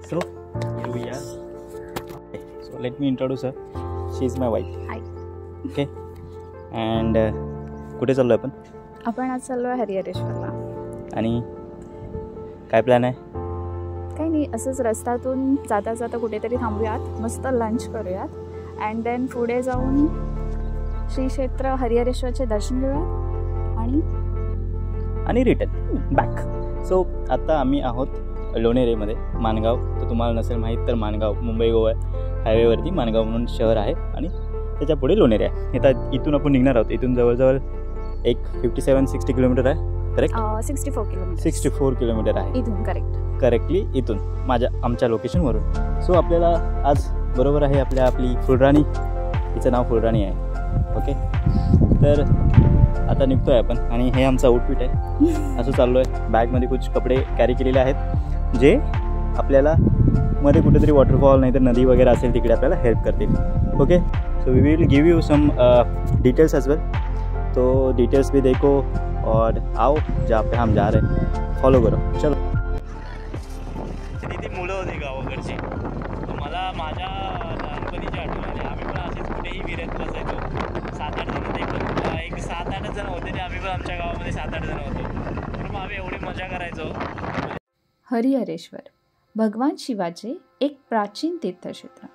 So here we are. Okay, so let me introduce her. She is my wife. Hi. Okay. And कुठे चाललो आपण? आपण आज चाललो आहे हरिहरेश्वरला. आणि काय प्लॅन आहे? काही नाही, असंच रस्त्यातून जाता जाता कुठेतरी थांबूयात, मस्त लंच करूयात अँड देन पुढे जाऊन श्री क्षेत्र हरिहरेश्वरचे दर्शन घेऊयात आणि रिटर्न बॅक. सो आता आम्ही आहोत लोणेरेमध्ये, माणगाव. तर तुम्हाला नसेल माहीत तर माणगाव मुंबई गोवा हायवेवरती माणगाव म्हणून शहर आहे आणि त्याच्या पुढे लोणेरे आहे. आता इथून आपण निघणार आहोत. इथून जवळजवळ एक 57-60 किलोमीटर आहे. करेक्ट? 64 किलोमीटर आहे इथून. करेक्टली इथून आमच्या लोकेशनवरून. सो आपल्याला आज बरोबर आहे आपली फुलराणी. तिचं नाव फुलराणी आहे. ओके, तर आता निघतो आहे आपण आणि हे आमचं आउटफिट आहे. असं चाललो आहे. बॅगमध्ये कुछ कपडे कॅरी केलेले आहेत जे आपल्याला मध्ये कुठेतरी वॉटरफॉल नाही तर नदी वगैरे असेल तिकडे आपल्याला हेल्प करतील. Okay, so we will give you some details as well. तो डिटेल्स भी देखो और आओ जहाँ पे हम जा रहे हैं, फॉलो करो. चलो. ती मुलं होती गावाकडची. मला माझ्या लहानपणीची आठवण आली. आम्ही पण असेच कुठेही विरत बसायचो. 7-8 जण ते पण एक 7-8 जण होते ते. आम्ही पण आमच्या गावामध्ये 7-8 जण होतो. तर मग आम्ही एवढी मजा करायचो. हरिहरेश्वर भगवान शिवाचे एक प्राचीन तीर्थक्षेत्र.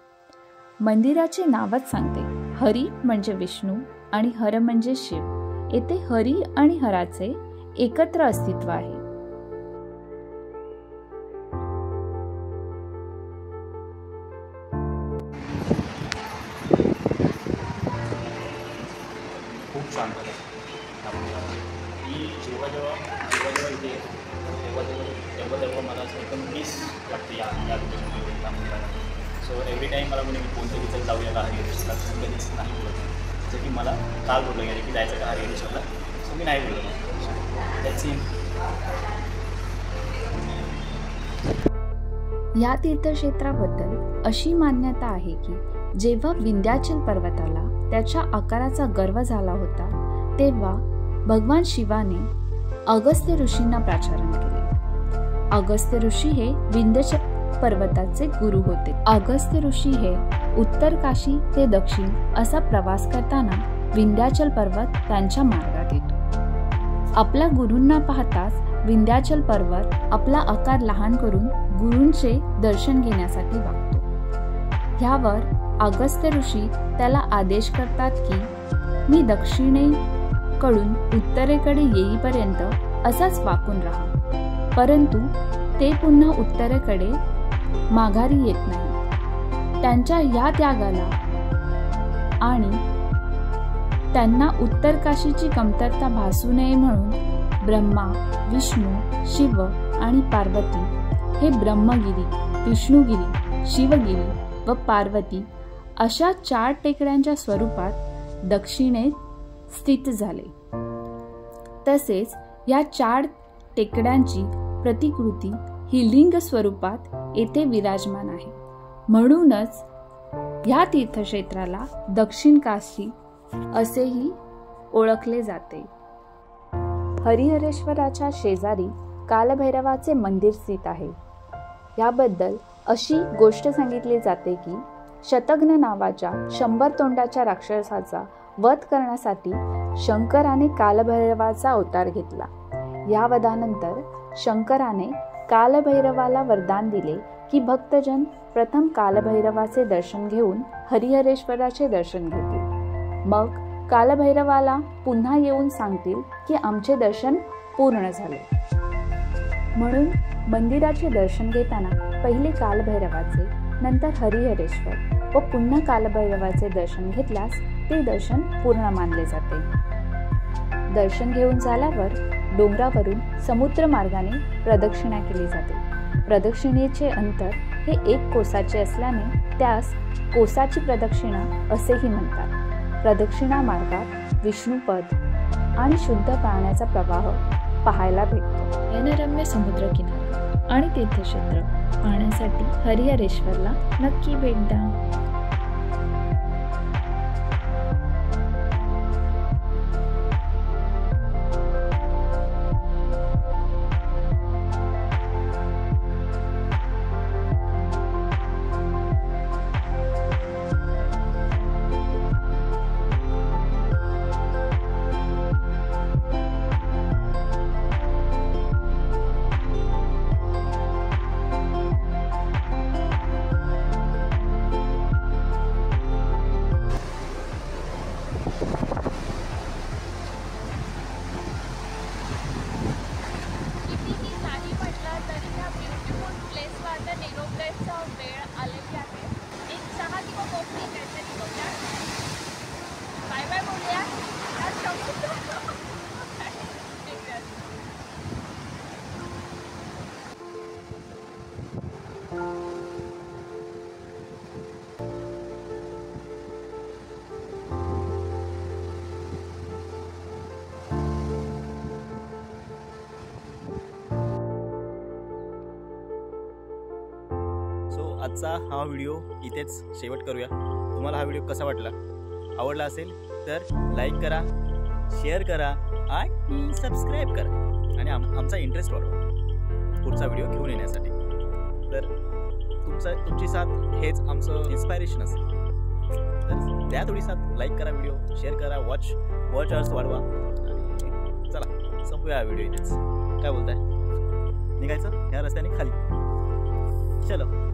मंदिराचे नावच सांगते. हरी म्हणजे विष्णू आणि हर म्हणजे शिव. येथे हरी आणि हराचे एकत्र अस्तित्व आहे. खूप शांत आहे. मी जेव्हा इथे तेव्हा मला असं एकदम पीस वाटते या लोकेशनमध्ये. सो एव्हरी टाईम मला कोणी बोलतो की चल जाऊया का हरिहरेश्वरला, कधीच नाही बोलत. जसं की मला काल बोललं गेलं की जायचं का हरिहरेश्वरला, सो मी नाही बोललो. That's it. या तीर्थक्षेत्राबद्दल अशी मान्यता आहे की जेव्हा विंध्याचल पर्वताला त्याच्या आकाराचा गर्व झाला होता तेव्हा भगवान शिवाने अगस्त्य ऋषींना प्राचारण केले. अगस्त्य ऋषी हे विंध्याचल पर्वताचे गुरु होते. अगस्त्य ऋषी हे उत्तर काशी ते दक्षिण असा प्रवास करताना विंध्याचल पर्वत त्यांच्या मार्गात येतो. आपल्या गुरूंना पाहताच विंध्याचल पर्वत आपला आकार लहान करून गुरूंचे दर्शन घेण्यासाठी वागतो. ह्यावर अगस्त्य ऋषी त्याला आदेश करतात की मी दक्षिणेकडून उत्तरेकडे येईपर्यंत असाच वाकून राहा. परंतु ते पुन्हा उत्तरेकडे माघारी येत नाही. त्यांच्या या त्यागाला आणि त्यांना उत्तर काशीची कमतरता भासू नये म्हणून ब्रह्मा, विष्णू, शिव आणि पार्वती हे ब्रह्मगिरी, विष्णुगिरी, शिवगिरी व पार्वती अशा 4 टेकड्यांच्या स्वरूपात दक्षिणेत स्थित झाले. तसेच या 4 टेकड्यांची प्रतिकृती ही लिंग स्वरूपात येथे विराजमान आहे. म्हणूनच या तीर्थक्षेत्राला दक्षिण काशी असेही ओळखले जाते. हरिहरेश्वराच्या शेजारी कालभैरवाचे मंदिर स्थित आहे. याबद्दल अशी गोष्ट सांगितली जाते की शतघ्न नावाच्या 100 तोंडाच्या राक्षसाचा वध करण्यासाठी शंकराने कालभैरवाचा अवतार घेतला. या वधानंतर शंकराने कालभैरवाला वरदान दिले की भक्तजन प्रथम कालभैरवाचे दर्शन घेऊन हरिहरेश्वराचे दर्शन घेतील. मग कालभैरवाला पुन्हा येऊन सांगतील की आमचे दर्शन पूर्ण झाले. म्हणून मंदिराचे दर्शन घेताना पहिले कालभैरवाचे, नंतर हरिहरेश्वर व पुन्हा कालभैरवाचे दर्शन घेतल्यास ते दर्शन पूर्ण मानले जाते. दर्शन घेऊन झाल्यावर डोंगरावरून समुद्र मार्गाने प्रदक्षिणा केली जाते. प्रदक्षिणेचे अंतर हे 1 कोसाचे असल्याने त्यास कोसाची प्रदक्षिणा असेही म्हणतात. प्रदक्षिणा मार्गात विष्णुपद आणि शुद्ध पाण्याचा प्रवाह पाहायला भेटतो. नयनरम्य समुद्रकिनारा आणि तीर्थक्षेत्र पाहण्यासाठी हरिहरेश्वरला नक्की भेट द्या. सो आजचा हा व्हिडिओ इथेच शेवट करूया. तुम्हाला हा व्हिडिओ कसा वाटला? आवडला असेल तर लाईक करा, शेअर करा आणि सबस्क्राईब करा आणि आमचा इंटरेस्ट वाढवा पुढचा व्हिडिओ घेऊन येण्यासाठी. तर तुमची साथ हेच आमचं इन्स्पायरेशन असेल. तर द्या थोडी साथ, लाईक करा, व्हिडिओ शेअर करा, वॉचर्स वाढवा आणि चला संपूया हा व्हिडिओ इथेच. काय बोलताय? निघायचं ह्या रस्त्याने खाली. चलो.